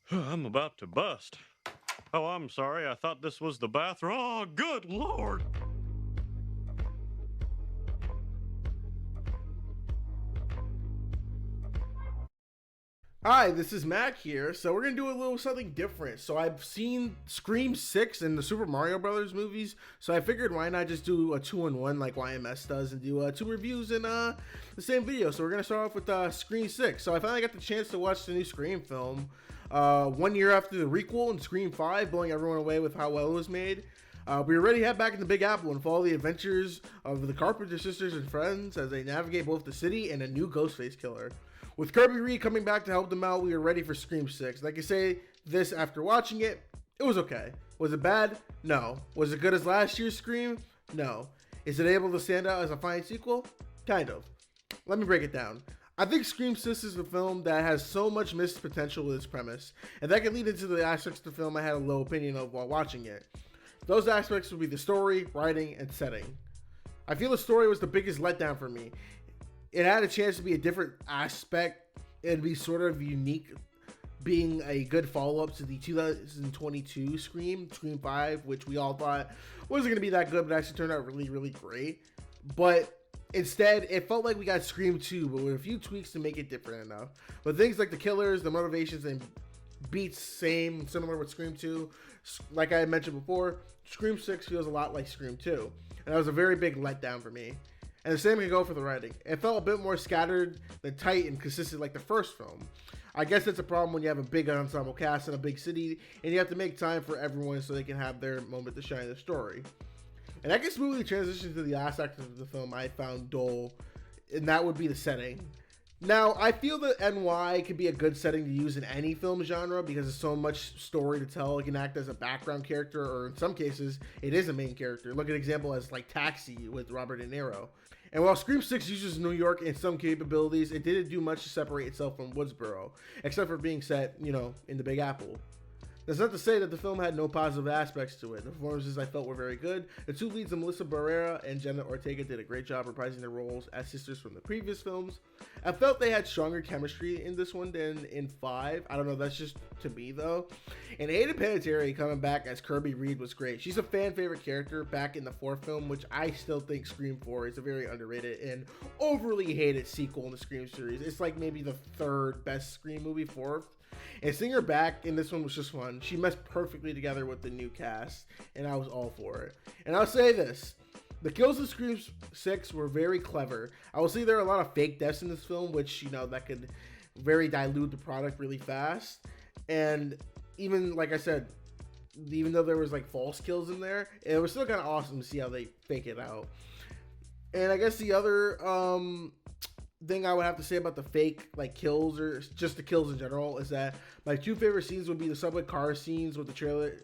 I'm about to bust. Oh, I'm sorry. I thought this was the bathroom. Oh, good lord. Hi, this is Mac here. So we're gonna do a little something different. So I've seen Scream 6 and the Super Mario Brothers movies, so I figured why not just do a two-in-one like YMS does and do two reviews in the same video. So we're gonna start off with Scream 6. So I finally got the chance to watch the new Scream film, 1 year after the requel and Scream 5, blowing everyone away with how well it was made. We already head back in the Big Apple and follow the adventures of the Carpenter sisters and friends as they navigate both the city and a new Ghostface killer. With Kirby Reed coming back to help them out, we are ready for Scream 6. Like I say this after watching it, it was okay. Was it bad? No. Was it good as last year's Scream? No. Is it able to stand out as a fine sequel? Kind of. Let me break it down. I think Scream 6 is a film that has so much missed potential with its premise, and that can lead into the aspects of the film I had a low opinion of while watching it. Those aspects would be the story, writing, and setting. I feel the story was the biggest letdown for me. It had a chance to be a different aspect and be sort of unique, being a good follow-up to the 2022 Scream 5, which we all thought wasn't going to be that good, but actually turned out really, really great. But instead, it felt like we got Scream 2, but with a few tweaks to make it different enough. But things like the killers, the motivations, and beats similar with Scream 2. Like I mentioned before, Scream 6 feels a lot like Scream 2, and that was a very big letdown for me. And the same can go for the writing. It felt a bit more scattered than tight and consistent like the first film. I guess that's a problem when you have a big ensemble cast in a big city and you have to make time for everyone so they can have their moment to shine in the story. And I can smoothly transition to the last act of the film I found dull, and that would be the setting. Now, I feel that NY could be a good setting to use in any film genre because there's so much story to tell. It can act as a background character, or in some cases, it is a main character. Look at an example as like Taxi with Robert De Niro. And while Scream 6 uses New York in some capabilities, it didn't do much to separate itself from Woodsboro, except for being set, in the Big Apple. That's not to say that the film had no positive aspects to it. The performances I felt were very good. The two leads, Melissa Barrera and Jenna Ortega, did a great job reprising their roles as sisters from the previous films. I felt they had stronger chemistry in this one than in 5. I don't know, that's just to me though. And Hayden Panettiere coming back as Kirby Reed was great. She's a fan favorite character back in the 4th film, which I still think Scream 4 is a very underrated and overly hated sequel in the Scream series. It's like maybe the 3rd best Scream movie, 4th. And seeing her back in this one was just fun. She meshed perfectly together with the new cast, and I was all for it. And I'll say this. The kills in Scream 6 were very clever. I will say there are a lot of fake deaths in this film, which, that could very dilute the product really fast. And even, like I said, even though there was like false kills in there, it was still kind of awesome to see how they fake it out. And I guess the other thing I would have to say about the fake kills or just the kills in general is that my two favorite scenes would be the subway car scenes with the trailer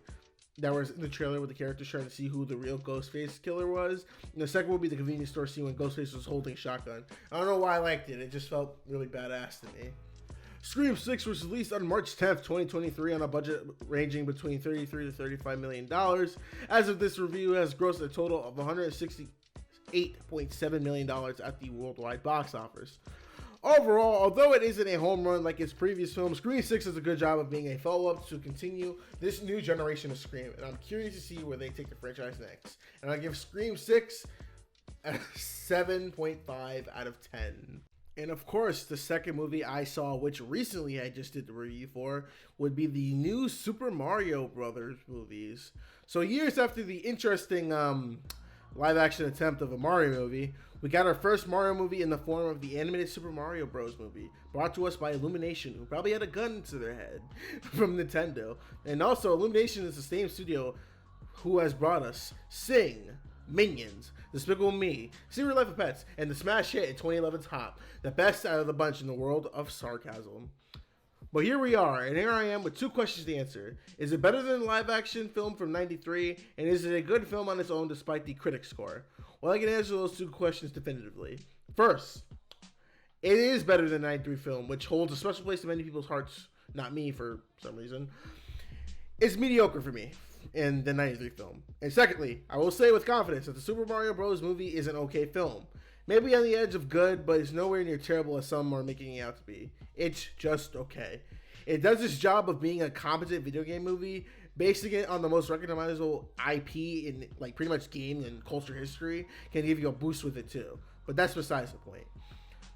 that was in the trailer with the characters trying to see who the real Ghostface killer was. And the second would be the convenience store scene when Ghostface was holding a shotgun. I don't know why I liked it. It just felt really badass to me. Scream 6 was released on March 10th, 2023 on a budget ranging between $33 to $35 million. As of this review, it has grossed a total of $168.7 million at the worldwide box office. Overall, although it isn't a home run like its previous film, Scream 6 does a good job of being a follow-up to continue this new generation of Scream, and I'm curious to see where they take the franchise next. And I'll give Scream 6 a 7.5 out of 10. And of course, the second movie I saw, which recently I just did the review for, would be the new Super Mario Brothers movies. So years after the interesting live action attempt of a Mario movie, we got our first Mario movie in the form of the animated Super Mario Bros. Movie, brought to us by Illumination, who probably had a gun to their head from Nintendo. And also, Illumination is the same studio who has brought us Sing, Minions, Despicable Me, Secret Life of Pets, and the smash hit in 2011's Hop, the best out of the bunch in the world of sarcasm. But here we are, and here I am with two questions to answer. Is it better than the live action film from 93, and is it a good film on its own despite the critic score? Well, I can answer those two questions definitively. First, it is better than the 93 film, which holds a special place in many people's hearts, not me for some reason. It's mediocre for me in the 93 film. And secondly, I will say with confidence that the Super Mario Bros. Movie is an okay film. Maybe on the edge of good, but it's nowhere near terrible as some are making it out to be. It's just okay. It does its job of being a competent video game movie, basing it on the most recognizable IP in like pretty much game and culture history. Can give you a boost with it too, but that's besides the point.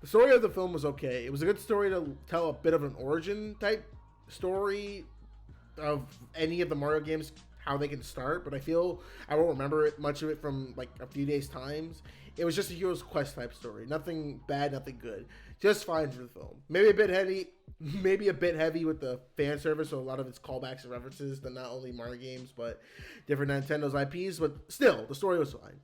The story of the film was okay. It was a good story to tell a bit of an origin type story of any of the Mario games, how they can start, but I feel I won't remember much of it from like a few days times. It was just a hero's quest type story. Nothing bad, nothing good. Just fine for the film. Maybe a bit heavy with the fan service, so a lot of its callbacks and references to not only Mario games but different Nintendo's IPs, but still, the story was fine.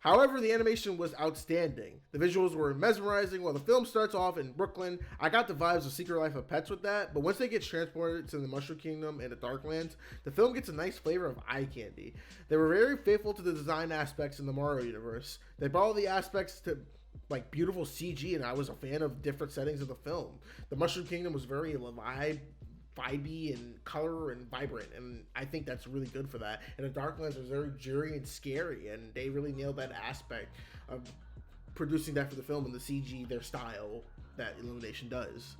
However, the animation was outstanding. The visuals were mesmerizing. While the film starts off in Brooklyn, I got the vibes of Secret Life of Pets with that, but once they get transported to the Mushroom Kingdom and the Darklands, the film gets a nice flavor of eye candy. They were very faithful to the design aspects in the Mario universe. They brought all the aspects to like beautiful CG, and I was a fan of different settings of the film. The Mushroom Kingdom was very alive, vibey and color and vibrant, and I think that's really good for that. And the Darklands was very dreary and scary, and they really nailed that aspect of producing that for the film and the CG, their style that Illumination does.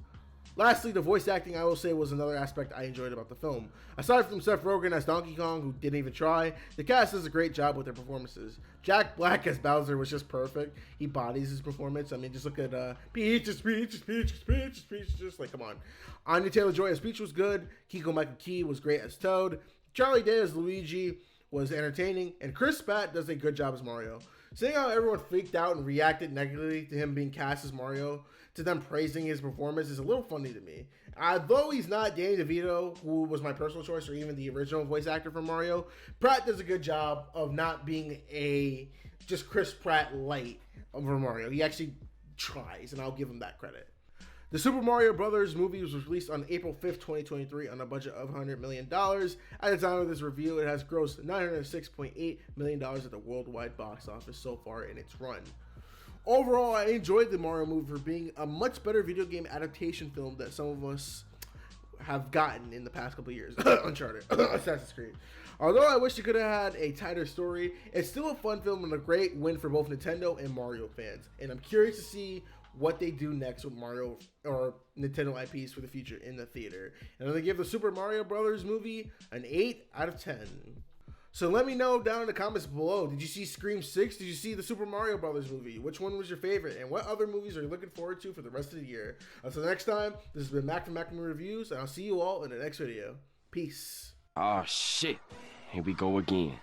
Lastly, the voice acting, I will say, was another aspect I enjoyed about the film. Aside from Seth Rogen as Donkey Kong, who didn't even try, the cast does a great job with their performances. Jack Black as Bowser was just perfect. He bodies his performance. I mean, just look at Peaches, just like, come on. Anya Taylor-Joy as Peach was good. Keegan-Michael Key was great as Toad. Charlie Day as Luigi was entertaining. And Chris Pratt does a good job as Mario. Seeing how everyone freaked out and reacted negatively to him being cast as Mario, to them praising his performance, is a little funny to me. Though he's not Danny DeVito, who was my personal choice, or even the original voice actor for Mario, Pratt does a good job of not being a just Chris Pratt light over Mario. He actually tries, and I'll give him that credit. The Super Mario Bros. Movie was released on April 5th, 2023 on a budget of $100 million. At the time of this review, it has grossed $906.8 million at the worldwide box office so far in its run. Overall, I enjoyed the Mario movie for being a much better video game adaptation film that some of us have gotten in the past couple of years. Uncharted, Assassin's Creed. Although I wish it could have had a tighter story, it's still a fun film and a great win for both Nintendo and Mario fans. And I'm curious to see what they do next with Mario or Nintendo IPs for the future in the theater. And I'm going to give the Super Mario Brothers movie an 8 out of 10. So let me know down in the comments below. Did you see Scream 6? Did you see the Super Mario Brothers movie? Which one was your favorite? And what other movies are you looking forward to for the rest of the year? Until next time, this has been Mac from MacMovie Reviews, and I'll see you all in the next video. Peace. Oh shit, here we go again.